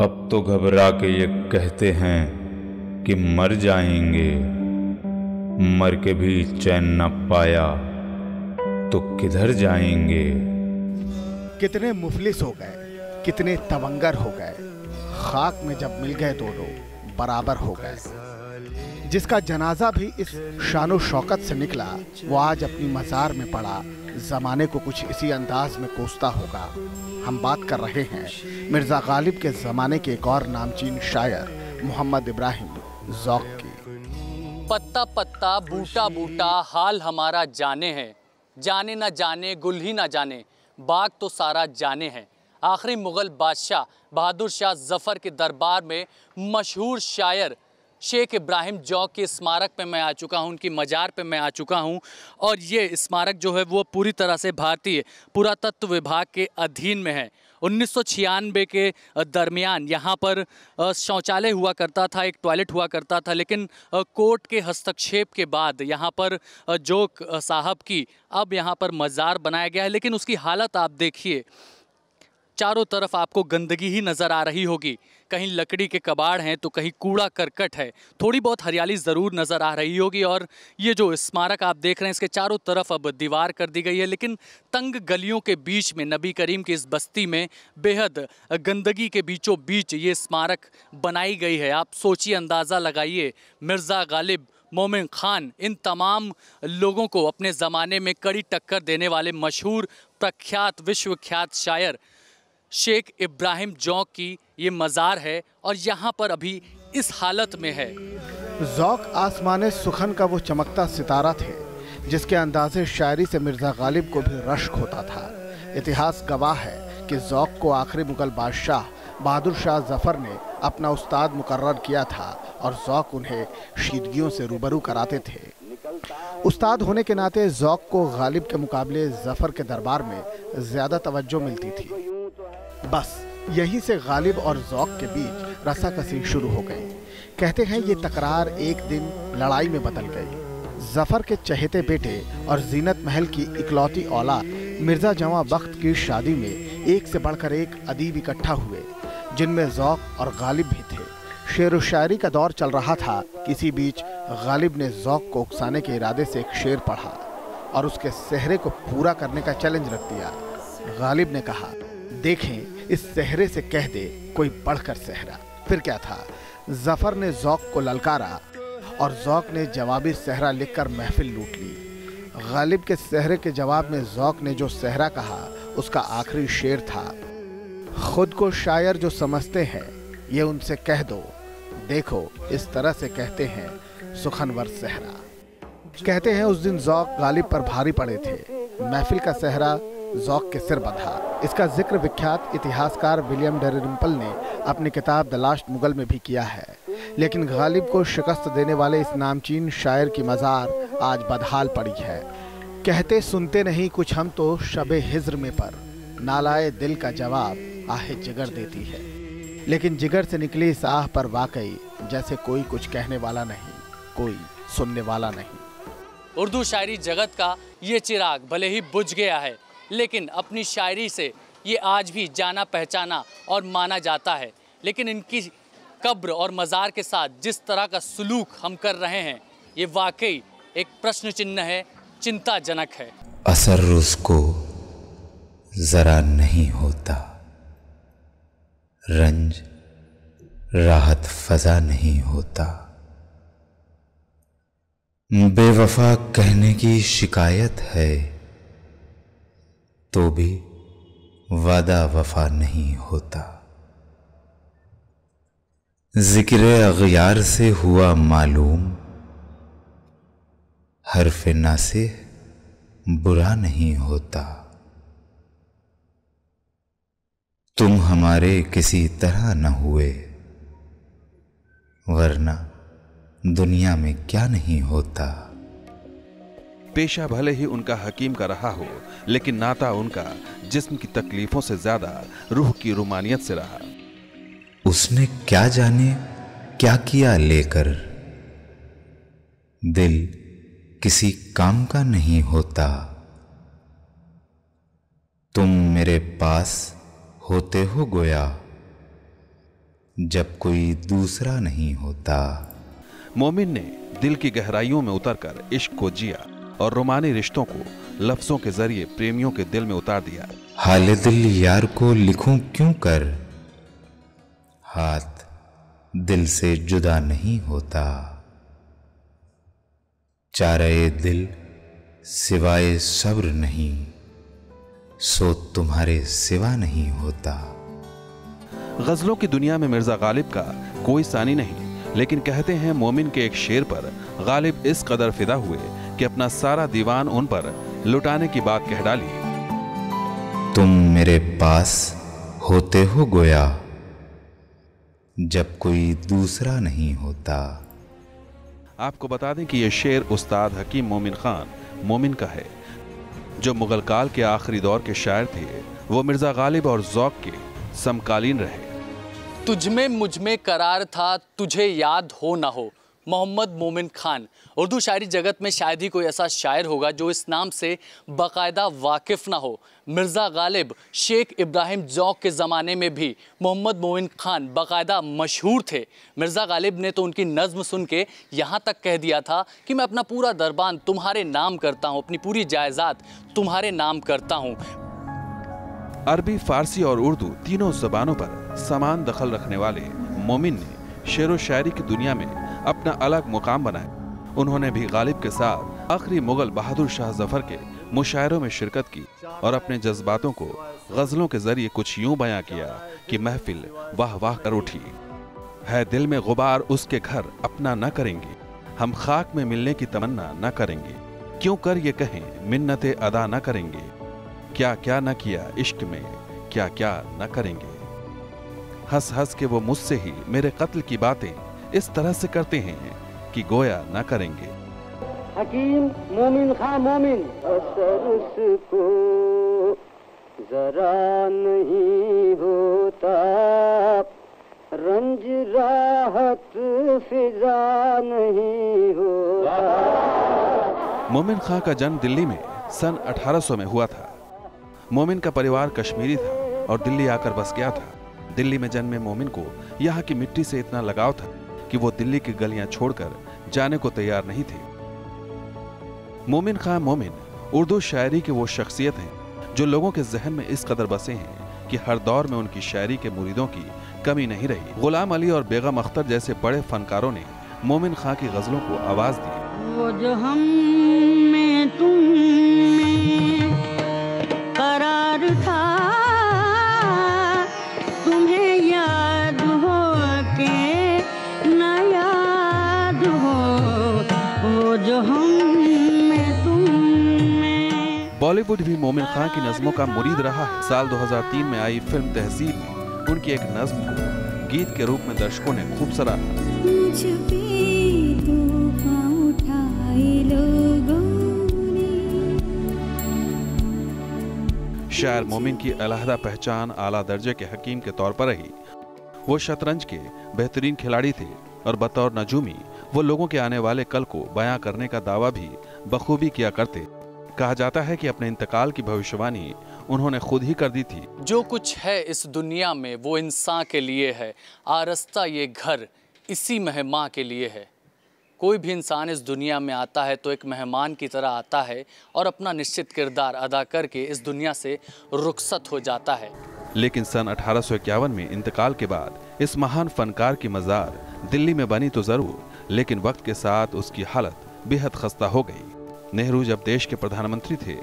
अब तो घबरा के ये कहते हैं कि मर जाएंगे, मर के भी चैन न पाया तो किधर जाएंगे। कितने मुफलिस हो गए, कितने तवंगर हो गए, खाक में जब मिल गए दोनों बराबर हो गए। जिसका जनाजा भी इस शानो शौकत से निकला वो आज अपनी मज़ार में पड़ा ज़माने को कुछ इसी अंदाज में कोसता होगा। हम बात कर रहे हैं मिर्ज़ा गालिब के ज़माने के एक और नामचीन शायर मोहम्मद इब्राहिम ज़ौक़ की। पत्ता पत्ता बूटा बूटा हाल हमारा जाने है, जाने ना जाने गुल ही ना जाने बाग तो सारा जाने है। आखिरी मुग़ल बादशाह बहादुर शाह ज़फ़र के दरबार में मशहूर शायर शेख इब्राहिम ज़ौक़ के स्मारक पे मैं आ चुका हूँ, उनकी मज़ार पे मैं आ चुका हूँ। और ये स्मारक जो है वो पूरी तरह से भारतीय पुरातत्व विभाग के अधीन में है। 1996 के दरमियान यहाँ पर शौचालय हुआ करता था, एक टॉयलेट हुआ करता था, लेकिन कोर्ट के हस्तक्षेप के बाद यहाँ पर ज़ौक़ साहब की अब यहाँ पर मज़ार बनाया गया है। लेकिन उसकी हालत आप देखिए, चारों तरफ आपको गंदगी ही नज़र आ रही होगी। कहीं लकड़ी के कबाड़ हैं तो कहीं कूड़ा करकट है, थोड़ी बहुत हरियाली ज़रूर नज़र आ रही होगी। और ये जो स्मारक आप देख रहे हैं इसके चारों तरफ अब दीवार कर दी गई है, लेकिन तंग गलियों के बीच में नबी करीम की इस बस्ती में बेहद गंदगी के बीचों बीच ये स्मारक बनाई गई है। आप सोचिए, अंदाज़ा लगाइए, मिर्ज़ा गालिब, मोमिन खान, इन तमाम लोगों को अपने ज़माने में कड़ी टक्कर देने वाले मशहूर प्रख्यात विश्वख्यात शायर शेख इब्राहिम ज़ौक़ की ये मज़ार है और यहाँ पर अभी इस हालत में है। ज़ौक़ आसमाने सुखन का वो चमकता सितारा थे जिसके अंदाज़े शायरी से मिर्ज़ा गालिब को भी रश्क होता था। इतिहास गवाह है कि ज़ौक़ को आखिरी मुग़ल बादशाह बहादुर शाह ज़फ़र ने अपना उस्ताद मुकर्रर किया था और ज़ौक़ उन्हें शीदगियों से रूबरू कराते थे। उस्ताद होने के नाते ज़ौक़ को गालिब के मुकाबले ज़फ़र के दरबार में ज़्यादा तवज्जो मिलती थी। बस यहीं से गालिब और ज़ौक़ के बीच रस्साकसी शुरू हो गई। कहते हैं ये तकरार एक दिन लड़ाई में बदल गई। ज़फ़र के चहेते बेटे और ज़ीनत महल की इकलौती औलाद मिर्ज़ा जवां बख्त की शादी में एक से बढ़कर एक अदीब इकट्ठा हुए, जिनमें ज़ौक़ और गालिब भी थे। शेर व शायरी का दौर चल रहा था। किसी बीच गालिब ने ज़ौक़ को उकसाने के इरादे से एक शेर पढ़ा और उसके सेहरे को पूरा करने का चैलेंज रख दिया। गालिब ने कहा, देखें इस सेहरे से कह दे कोई बढ़कर सेहरा। फिर क्या था, ज़फ़र ने ज़ौक़ को ललकारा और ज़ौक़ ने जवाबी सेहरा लिखकर महफिल लूट ली। गालिब के सेहरे के जवाब में ज़ौक़ ने जो सेहरा कहा उसका आखिरी शेर था, खुद को शायर जो समझते हैं ये उनसे कह दो, देखो इस तरह से कहते हैं सुखनवर सेहरा। कहते हैं उस दिन ज़ौक़ गालिब पर भारी पड़े थे। महफिल का सेहरा ज़ौक़ के सिर बंधा। इसका जिक्र विख्यात इतिहासकार विलियम डैलिम्पल ने अपनी किताब द लास्ट मुग़ल में भी किया है। लेकिन गालिब को शिकस्त देने वाले इस नामचीन शायर की मज़ार आज बदहाल पड़ी है। कहते सुनते नहीं कुछ हम तो शबे हिज्र में पर, नालाए दिल का जवाब आहे जिगर देती है। लेकिन जिगर से निकली इस आह पर वाकई जैसे कोई कुछ कहने वाला नहीं, कोई सुनने वाला नहीं। उर्दू शायरी जगत का ये चिराग भले ही बुझ गया है, लेकिन अपनी शायरी से ये आज भी जाना पहचाना और माना जाता है। लेकिन इनकी कब्र और मज़ार के साथ जिस तरह का सलूक हम कर रहे हैं ये वाकई एक प्रश्न चिन्ह है, चिंताजनक है। असर उसको ज़रा नहीं होता, रंज राहत फ़ज़ा नहीं होता। बेवफा कहने की शिकायत है तो भी वादा वफा नहीं होता। ज़िक्र अग़यार से हुआ मालूम, हर्फ़ नासिह बुरा नहीं होता। तुम हमारे किसी तरह न हुए, वरना दुनिया में क्या नहीं होता। पेशा भले ही उनका हकीम का रहा हो, लेकिन नाता उनका जिस्म की तकलीफों से ज्यादा रूह की रुमानियत से रहा। उसने क्या जाने क्या किया लेकर, दिल किसी काम का नहीं होता। तुम मेरे पास होते हो गोया, जब कोई दूसरा नहीं होता। मोमिन ने दिल की गहराइयों में उतरकर इश्क को जिया और रोमानी रिश्तों को लफ्जों के जरिए प्रेमियों के दिल में उतार दिया। हाले दिल यार को लिखूं क्यों कर, हाथ दिल से जुदा नहीं होता। चारे दिल सिवाय सब्र नहीं, सो तुम्हारे सिवा नहीं होता। गजलों की दुनिया में मिर्जा गालिब का कोई सानी नहीं, लेकिन कहते हैं मोमिन के एक शेर पर गालिब इस कदर फिदा हुए कि अपना सारा दीवान उन पर लुटाने की बात कह डाली। तुम मेरे पास होते हो गोया, जब कोई दूसरा नहीं होता। आपको बता दें कि यह शेर उस्ताद हकीम मोमिन खान मोमिन का है, जो मुगल काल के आखिरी दौर के शायर थे। वो मिर्जा गालिब और ज़ौक़ के समकालीन रहे। तुझमें मुझमें करार था, तुझे याद हो ना हो। मोहम्मद मोमिन खान। उर्दू शायरी जगत में शायद ही कोई ऐसा शायर होगा जो इस नाम से बाकायदा वाकिफ़ ना हो। मिर्ज़ा गालिब शेख इब्राहिम ज़ौक़ के ज़माने में भी मोहम्मद मोमिन खान बाकायदा मशहूर थे। मिर्ज़ा गालिब ने तो उनकी नज़्म सुन के यहाँ तक कह दिया था कि मैं अपना पूरा दरबान तुम्हारे नाम करता हूँ, अपनी पूरी जायदाद तुम्हारे नाम करता हूँ। अरबी, फारसी और उर्दू तीनों ज़बानों पर समान दखल रखने वाले मोमिन ने शेर व शायरी की दुनिया में अपना अलग मुकाम बनाया। उन्होंने भी गालिब के साथ आखिरी मुगल बहादुर शाह जफर के मुशायरों में शिरकत की और अपने जज्बातों को गजलों के जरिए कुछ यूं बयां किया कि महफिल वाह वाह कर उठी। है दिल में गुबार उसके घर अपना न करेंगे, हम खाक में मिलने की तमन्ना न करेंगे, क्यों कर ये कहें मिन्नतें अदा न करेंगे, क्या क्या न किया इश्क में क्या क्या न करेंगे। हंस हंस के वो मुझसे ही मेरे कत्ल की बातें इस तरह से करते हैं कि गोया न करेंगे। हकीम मोमिन खान मोमिन। असर उसको जरा नहीं होता, रंज राहत फिजा नहीं होता। मोमिन खां का जन्म दिल्ली में सन 1800 में हुआ था। मोमिन का परिवार कश्मीरी था और दिल्ली आकर बस गया था। दिल्ली में जन्मे मोमिन को यहाँ की मिट्टी से इतना लगाव था कि वो दिल्ली की गलियां छोड़कर जाने को तैयार नहीं थे। मोमिन खां मोमिन उर्दू शायरी की वो शख्सियत हैं जो लोगों के जहन में इस कदर बसे हैं कि हर दौर में उनकी शायरी के मुरीदों की कमी नहीं रही। गुलाम अली और बेगम अख्तर जैसे बड़े फनकारों ने मोमिन खां की गजलों को आवाज दी। वो जो हम में तुम में करार था, तुम्हें याद हो के न याद हो, वो जो हम में तुम में। बॉलीवुड भी मोमिन खां की नज़मों का मुरीद रहा है। साल 2003 में आई फिल्म तहजीब में उनकी एक नज़्म को गीत के रूप में दर्शकों ने खूब सराहा। शायर मोमिन की अलहदा पहचान आला दर्जे के हकीम के तौर पर रही। वो शतरंज के बेहतरीन खिलाड़ी थे और बतौर नजूमी वो लोगों के आने वाले कल को बयां करने का दावा भी बखूबी किया करते। कहा जाता है कि अपने इंतकाल की भविष्यवाणी उन्होंने खुद ही कर दी थी। जो कुछ है इस दुनिया में वो इंसान के लिए है, आरस्ता ये घर इसी मेहमान के लिए है। कोई भी इंसान इस दुनिया में आता है तो एक मेहमान की तरह आता है और अपना निश्चित किरदार अदा करके इस दुनिया से रुखसत हो जाता है। लेकिन सन 1851 में इंतकाल के बाद इस महान फनकार की मज़ार दिल्ली में बनी तो ज़रूर, लेकिन वक्त के साथ उसकी हालत बेहद खस्ता हो गई। नेहरू जब देश के प्रधानमंत्री थे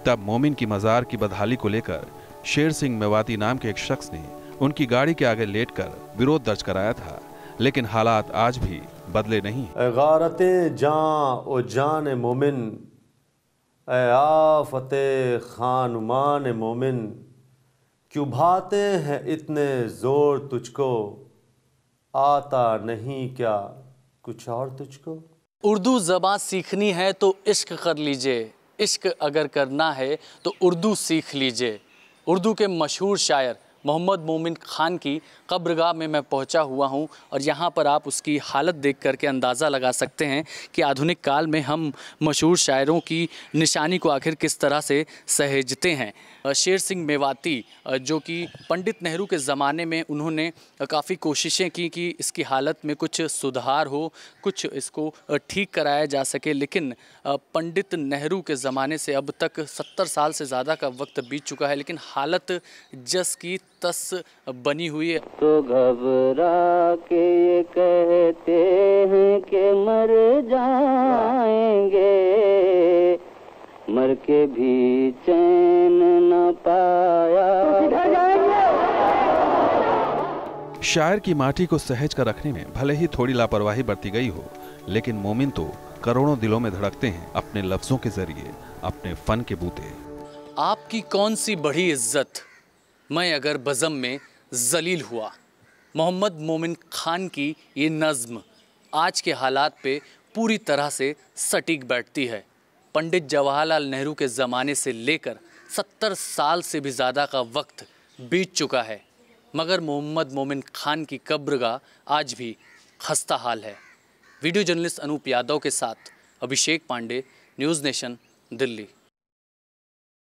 तब मोमिन की मज़ार की बदहाली को लेकर शेर सिंह मेवाती नाम के एक शख्स ने उनकी गाड़ी के आगे लेटकर विरोध दर्ज कराया था, लेकिन हालात आज भी बदले नहीं। गारते जान ओ जान मोमिन, ए आफते खानुमान मोमिन, क्यों भाते हैं इतने जोर तुझको, आता नहीं क्या कुछ और तुझको। उर्दू ज़बान सीखनी है तो इश्क कर लीजिए, इश्क अगर करना है तो उर्दू सीख लीजिए। उर्दू के मशहूर शायर मोहम्मद मोमिन खान की कब्रगाह में मैं पहुंचा हुआ हूं और यहां पर आप उसकी हालत देख करके अंदाज़ा लगा सकते हैं कि आधुनिक काल में हम मशहूर शायरों की निशानी को आखिर किस तरह से सहेजते हैं। शेर सिंह मेवाती जो कि पंडित नेहरू के ज़माने में उन्होंने काफ़ी कोशिशें की कि इसकी हालत में कुछ सुधार हो, कुछ इसको ठीक कराया जा सके, लेकिन पंडित नेहरू के ज़माने से अब तक 70 साल से ज़्यादा का वक्त बीत चुका है, लेकिन हालत जस की तस बनी हुई है। तो घबरा के ये कहते हैं कि मर जाएंगे, मर के भी चैन न पाया। शायर की माटी को सहेज कर रखने में भले ही थोड़ी लापरवाही बरती गई हो, लेकिन मोमिन तो करोड़ों दिलों में धड़कते हैं अपने लफ्जों के जरिए, अपने फन के बूते। आपकी कौन सी बड़ी इज्जत, मैं अगर बज़म में जलील हुआ। मोहम्मद मोमिन खान की ये नज़्म आज के हालात पे पूरी तरह से सटीक बैठती है। पंडित जवाहरलाल नेहरू के ज़माने से लेकर 70 साल से भी ज़्यादा का वक्त बीत चुका है, मगर मोहम्मद मोमिन खान की कब्रगाह आज भी खस्ता हाल है। वीडियो जर्नलिस्ट अनूप यादव के साथ अभिषेक पांडे, न्यूज़ नेशन, दिल्ली।